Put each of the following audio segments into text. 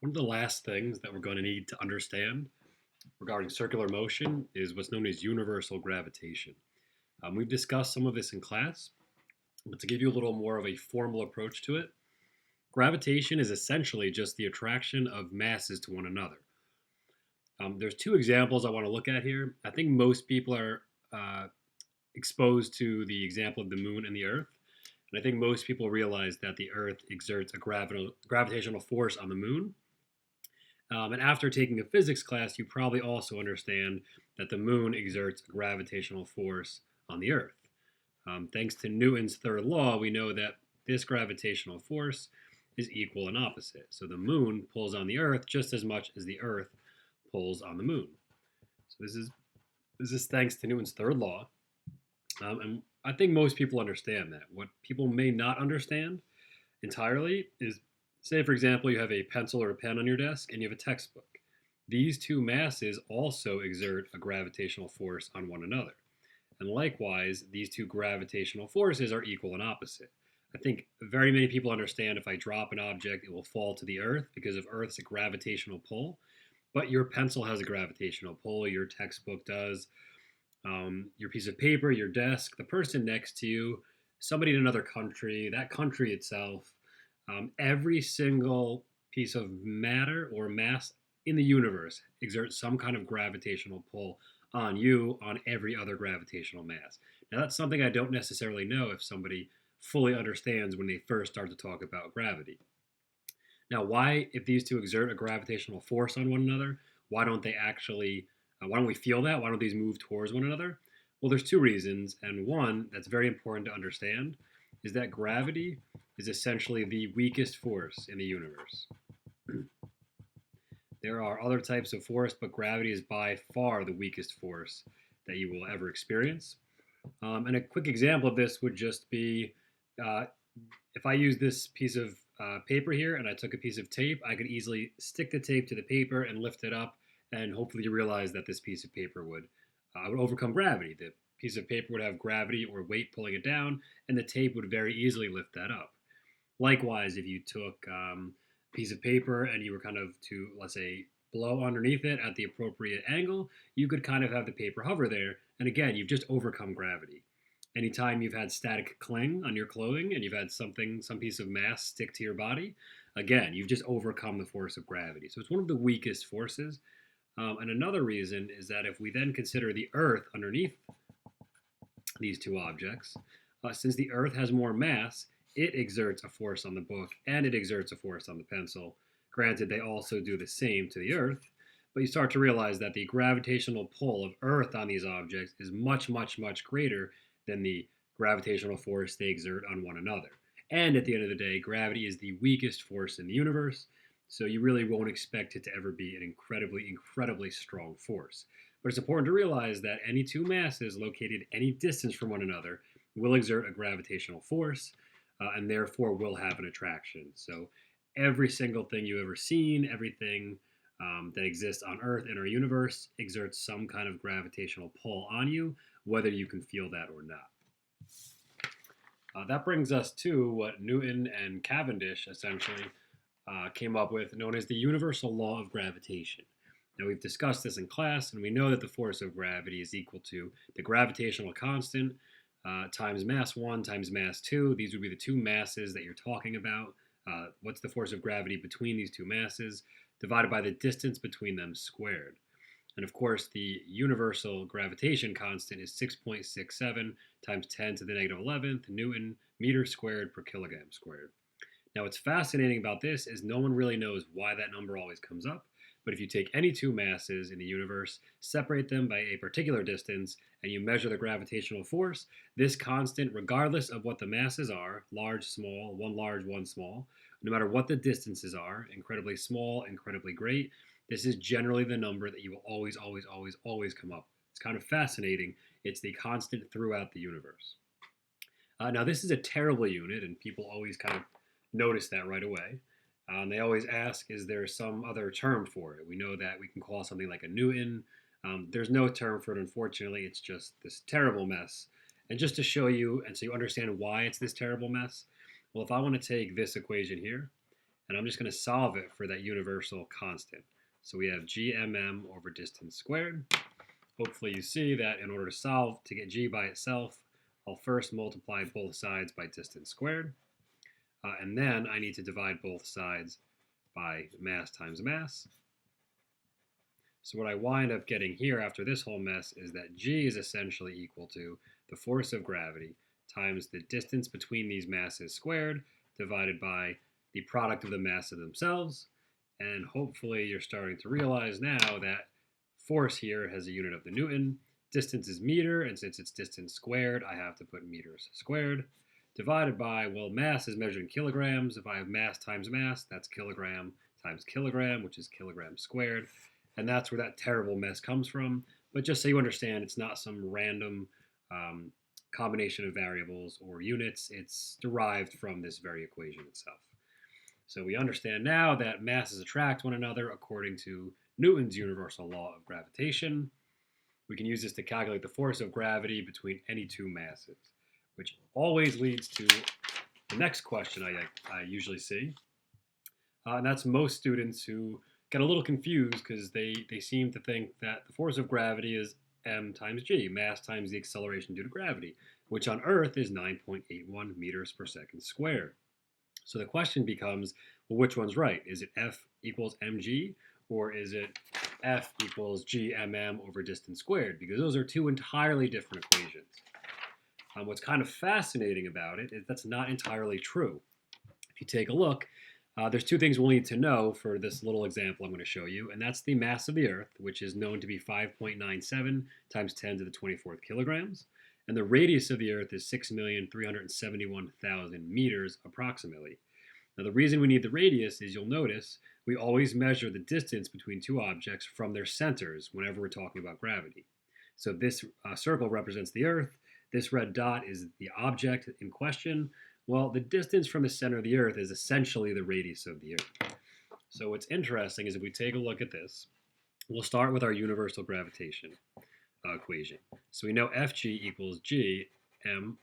One of the last things that we're going to need to understand regarding circular motion is what's known as universal gravitation. We've discussed some of this in class, but to give you a little more of a formal approach to it, gravitation is essentially just the attraction of masses to one another. There's two examples I want to look at here. I think most people are exposed to the example of the moon and the earth. And I think most people realize that the earth exerts a gravitational force on the moon. And after taking a physics class, you probably also understand that the moon exerts a gravitational force on the earth. Thanks to Newton's third law, we know that this gravitational force is equal and opposite. So the moon pulls on the earth just as much as the earth pulls on the moon. So this is thanks to Newton's third law. And I think most people understand that. What people may not understand entirely is, say, for example, you have a pencil or a pen on your desk and you have a textbook. These two masses also exert a gravitational force on one another. And likewise, these two gravitational forces are equal and opposite. I think very many people understand if I drop an object, it will fall to the earth because of Earth's gravitational pull. But your pencil has a gravitational pull, your textbook does, your piece of paper, your desk, the person next to you, somebody in another country, that country itself, every single piece of matter or mass in the universe exerts some kind of gravitational pull on you, on every other gravitational mass. Now, that's something I don't necessarily know if somebody fully understands when they first start to talk about gravity. Now, why, if these two exert a gravitational force on one another, why don't they actually, why don't we feel that? Why don't these move towards one another? Well, there's two reasons, and one that's very important to understand is that gravity is essentially the weakest force in the universe. There are other types of force, but gravity is by far the weakest force that you will ever experience. And a quick example of this would just be uh, if I use this piece of paper here and I took a piece of tape, I could easily stick the tape to the paper and lift it up, and hopefully you realize that this piece of paper would overcome gravity. The piece of paper would have gravity or weight pulling it down, and the tape would very easily lift that up. Likewise, if you took a piece of paper and you were kind of to, let's say, blow underneath it at the appropriate angle, you could kind of have the paper hover there. And again, you've just overcome gravity. Anytime you've had static cling on your clothing and you've had some piece of mass stick to your body, again, you've just overcome the force of gravity. So it's one of the weakest forces. And another reason is that if we then consider the Earth underneath these two objects, since the Earth has more mass, it exerts a force on the book and it exerts a force on the pencil. Granted, they also do the same to the Earth, but you start to realize that the gravitational pull of Earth on these objects is much, much, much greater than the gravitational force they exert on one another. And at the end of the day, gravity is the weakest force in the universe, so you really won't expect it to ever be an incredibly, incredibly strong force. But it's important to realize that any two masses located any distance from one another will exert a gravitational force, and therefore will have an attraction. So every single thing you've ever seen, everything that exists on Earth in our universe exerts some kind of gravitational pull on you, whether you can feel that or not. That brings us to what Newton and Cavendish essentially came up with, known as the Universal Law of Gravitation. Now, we've discussed this in class, and we know that the force of gravity is equal to the gravitational constant times mass 1 times mass 2. These would be the two masses that you're talking about. What's the force of gravity between these two masses divided by the distance between them squared. And of course, the universal gravitation constant is 6.67 times 10 to the negative 11th Newton meters squared per kilogram squared. Now, what's fascinating about this is no one really knows why that number always comes up. But if you take any two masses in the universe, separate them by a particular distance, and you measure the gravitational force, this constant, regardless of what the masses are, large, small, one small, no matter what the distances are, incredibly small, incredibly great, this is generally the number that you will always, always, always, always come up with. It's kind of fascinating. It's the constant throughout the universe. Now, this is a terrible unit, and people always kind of notice that right away. They always ask, is there some other term for it? We know that we can call something like a Newton. There's no term for it, unfortunately. It's just this terrible mess. And just to show you, and so you understand why it's this terrible mess, well, if I want to take this equation here, and I'm just going to solve it for that universal constant. So we have gmm over distance squared. Hopefully you see that in order to solve to get g by itself, I'll first multiply both sides by distance squared, and then I need to divide both sides by mass times mass. So what I wind up getting here after this whole mess is that g is essentially equal to the force of gravity times the distance between these masses squared divided by the product of the masses themselves. And hopefully you're starting to realize now that force here has a unit of the Newton, distance is meter, and since it's distance squared, I have to put meters squared, divided by, well, mass is measured in kilograms. If I have mass times mass, that's kilogram times kilogram, which is kilogram squared. And that's where that terrible mess comes from. But just so you understand, it's not some random combination of variables or units. It's derived from this very equation itself. So we understand now that masses attract one another according to Newton's universal law of gravitation. We can use this to calculate the force of gravity between any two masses, which always leads to the next question I usually see. And that's most students who get a little confused because they seem to think that the force of gravity is m times g, mass times the acceleration due to gravity, which on Earth is 9.81 meters per second squared. So the question becomes, well, which one's right? Is it F equals mg, or is it F equals gmm over distance squared? Because those are two entirely different equations. What's kind of fascinating about it is that's not entirely true. If you take a look, there's two things we'll need to know for this little example I'm going to show you, and that's the mass of the Earth, which is known to be 5.97 times 10 to the 24th kilograms, and the radius of the Earth is 6,371,000 meters approximately. Now the reason we need the radius is you'll notice we always measure the distance between two objects from their centers whenever we're talking about gravity. So this circle represents the Earth, this red dot is the object in question. Well, the distance from the center of the Earth is essentially the radius of the Earth. So what's interesting is if we take a look at this, we'll start with our universal gravitation equation. So we know Fg equals g m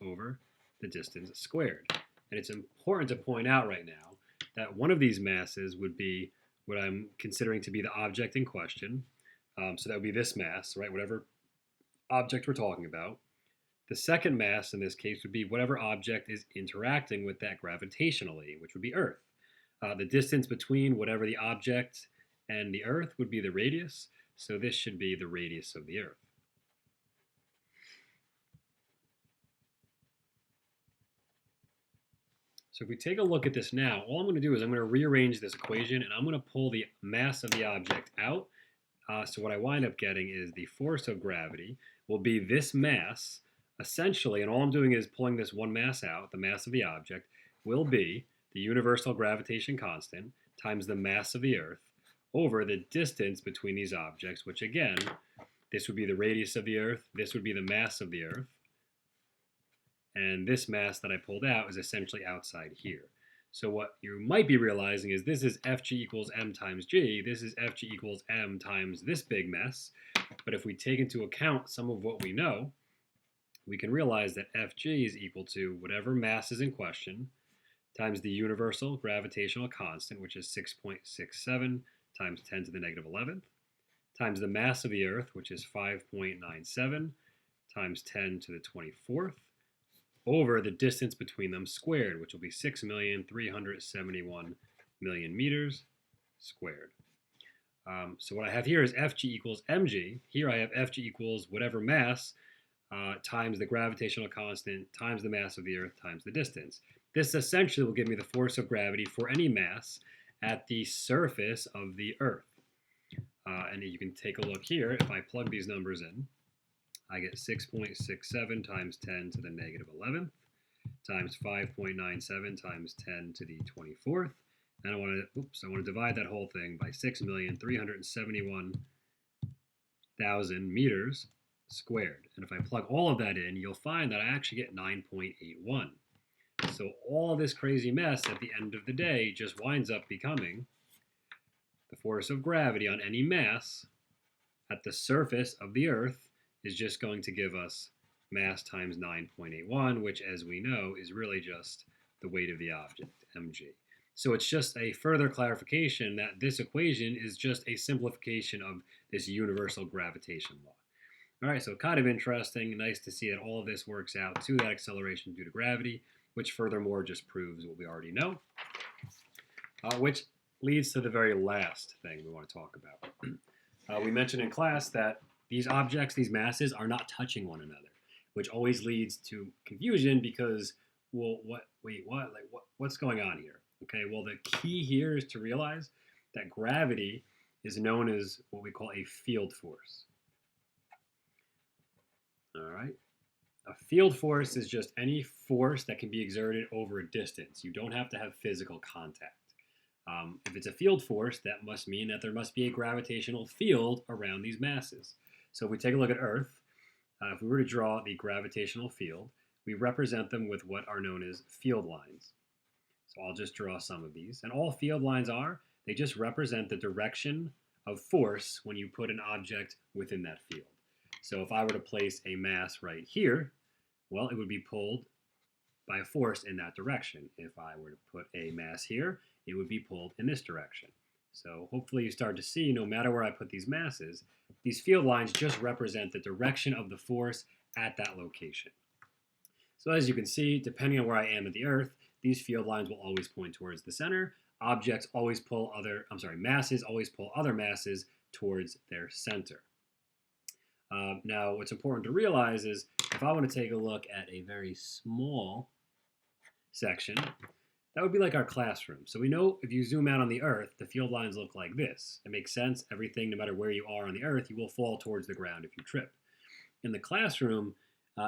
over the distance squared. And it's important to point out right now that one of these masses would be what I'm considering to be the object in question. So that would be this mass, right? Whatever object we're talking about. The second mass in this case would be whatever object is interacting with that gravitationally, which would be Earth. The distance between whatever the object and the Earth would be the radius, so this should be the radius of the Earth. So if we take a look at this now, all I'm going to do is I'm going to rearrange this equation and I'm going to pull the mass of the object out. So what I wind up getting is the force of gravity will be this mass essentially, and all I'm doing is pulling this one mass out, the mass of the object, will be the universal gravitation constant times the mass of the Earth over the distance between these objects, which again, this would be the radius of the Earth, this would be the mass of the Earth, and this mass that I pulled out is essentially outside here. So what you might be realizing is this is Fg equals m times g, this is Fg equals m times this big mess, but if we take into account some of what we know, we can realize that Fg is equal to whatever mass is in question times the universal gravitational constant, which is 6.67 times 10 to the negative 11th, times the mass of the Earth, which is 5.97 times 10 to the 24th, over the distance between them squared, which will be 6,371,000,000 meters squared. So what I have here is Fg equals mg. Here I have Fg equals whatever mass times the gravitational constant times the mass of the Earth times the distance. This essentially will give me the force of gravity for any mass at the surface of the Earth. And you can take a look here. If I plug these numbers in, I get 6.67 times 10 to the negative 11th times 5.97 times 10 to the 24th. And I want to divide that whole thing by 6,371,000 meters squared. And if I plug all of that in, you'll find that I actually get 9.81. So all this crazy mess at the end of the day just winds up becoming the force of gravity on any mass at the surface of the Earth is just going to give us mass times 9.81, which, as we know, is really just the weight of the object, mg. So it's just a further clarification that this equation is just a simplification of this universal gravitation law. All right, so kind of interesting. Nice to see that all of this works out to that acceleration due to gravity, which furthermore just proves what we already know, which leads to the very last thing we want to talk about. We mentioned in class that these objects, these masses, are not touching one another, which always leads to confusion because, well, what's going on here? Okay, well, the key here is to realize that gravity is known as what we call a field force. All right. A field force is just any force that can be exerted over a distance. You don't have to have physical contact. If it's a field force, that must mean that there must be a gravitational field around these masses. So if we take a look at Earth, if we were to draw the gravitational field, we represent them with what are known as field lines. So I'll just draw some of these. And all field lines they just represent the direction of force when you put an object within that field. So if I were to place a mass right here, well, it would be pulled by a force in that direction. If I were to put a mass here, it would be pulled in this direction. So hopefully you start to see, no matter where I put these masses, these field lines just represent the direction of the force at that location. So as you can see, depending on where I am at the Earth, these field lines will always point towards the center. Masses always pull other masses towards their center. Now, what's important to realize is if I want to take a look at a very small section, that would be like our classroom. So we know if you zoom out on the Earth, the field lines look like this. It makes sense. Everything, no matter where you are on the Earth, you will fall towards the ground if you trip. In the classroom,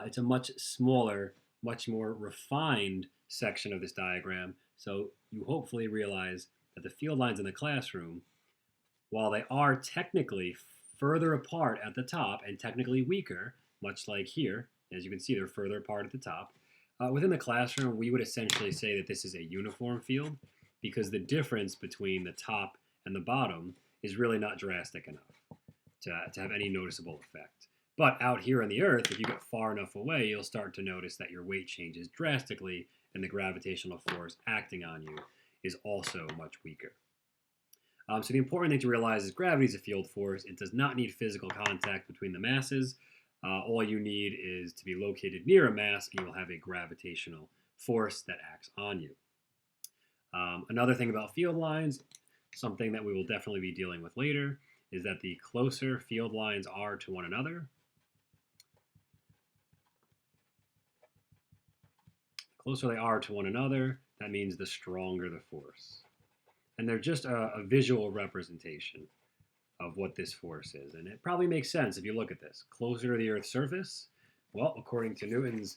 it's a much smaller, much more refined section of this diagram. So you hopefully realize that the field lines in the classroom, while they are technically further apart at the top and technically weaker, much like here, as you can see, they're further apart at the top. Within the classroom, we would essentially say that this is a uniform field because the difference between the top and the bottom is really not drastic enough to have any noticeable effect. But out here on the Earth, if you get far enough away, you'll start to notice that your weight changes drastically and the gravitational force acting on you is also much weaker. So the important thing to realize is gravity is a field force. It does not need physical contact between the masses. All you need is to be located near a mass, and you will have a gravitational force that acts on you. Another thing about field lines, something that we will definitely be dealing with later, is that the closer field lines are to one another, that means the stronger the force. And they're just a visual representation of what this force is. And it probably makes sense if you look at this. Closer to the Earth's surface, well, according to Newton's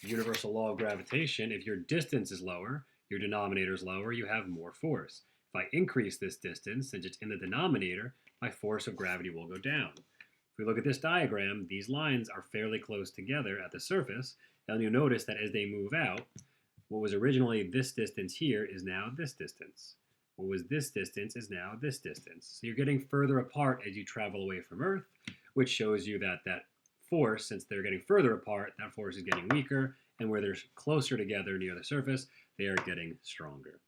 Universal Law of Gravitation, if your distance is lower, your denominator is lower, you have more force. If I increase this distance, since it's in the denominator, my force of gravity will go down. If we look at this diagram, these lines are fairly close together at the surface, and you'll notice that as they move out, what was originally this distance here is now this distance. What was this distance is now this distance. So you're getting further apart as you travel away from Earth, which shows you that that force, since they're getting further apart, that force is getting weaker, and where they're closer together near the surface, they are getting stronger.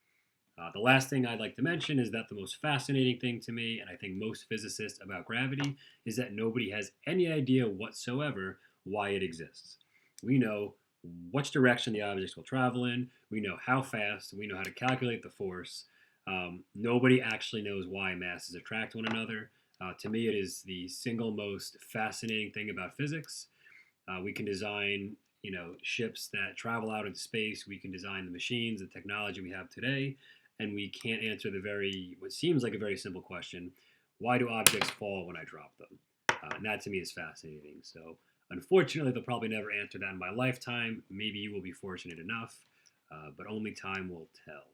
The last thing I'd like to mention is that the most fascinating thing to me, and I think most physicists about gravity, is that nobody has any idea whatsoever why it exists. We know which direction the objects will travel in, we know how fast, we know how to calculate the force. Nobody actually knows why masses attract one another. To me, it is the single most fascinating thing about physics. We can design, ships that travel out into space. We can design the machines, the technology we have today, and we can't answer what seems like a very simple question: why do objects fall when I drop them? And that to me is fascinating. So, unfortunately, they'll probably never answer that in my lifetime. Maybe you will be fortunate enough, but only time will tell.